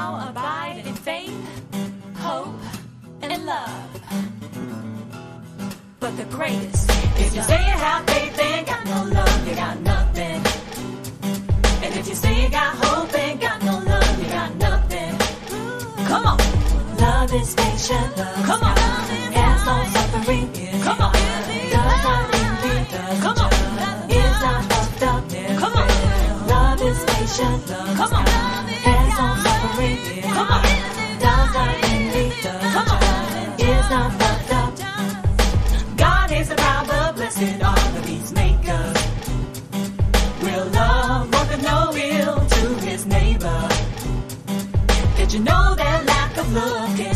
now abide in faith, hope, and love. But the greatest is you say you have faith and got no love, you got nothing. And if you say you got hope and got no love, you got nothing. Come on. Love is patient, love. Come on. Has no suffering. Come on. Does not envy, does Come on. is not puffed up. Come on. Love is patient, love. Come on. Has no suffering. Come on. Does not envy, does Come on. is not puffed up. God hates the proud, but blessed are the peacemakers. Real love worketh no ill to his neighbor. Did you know that lack of love can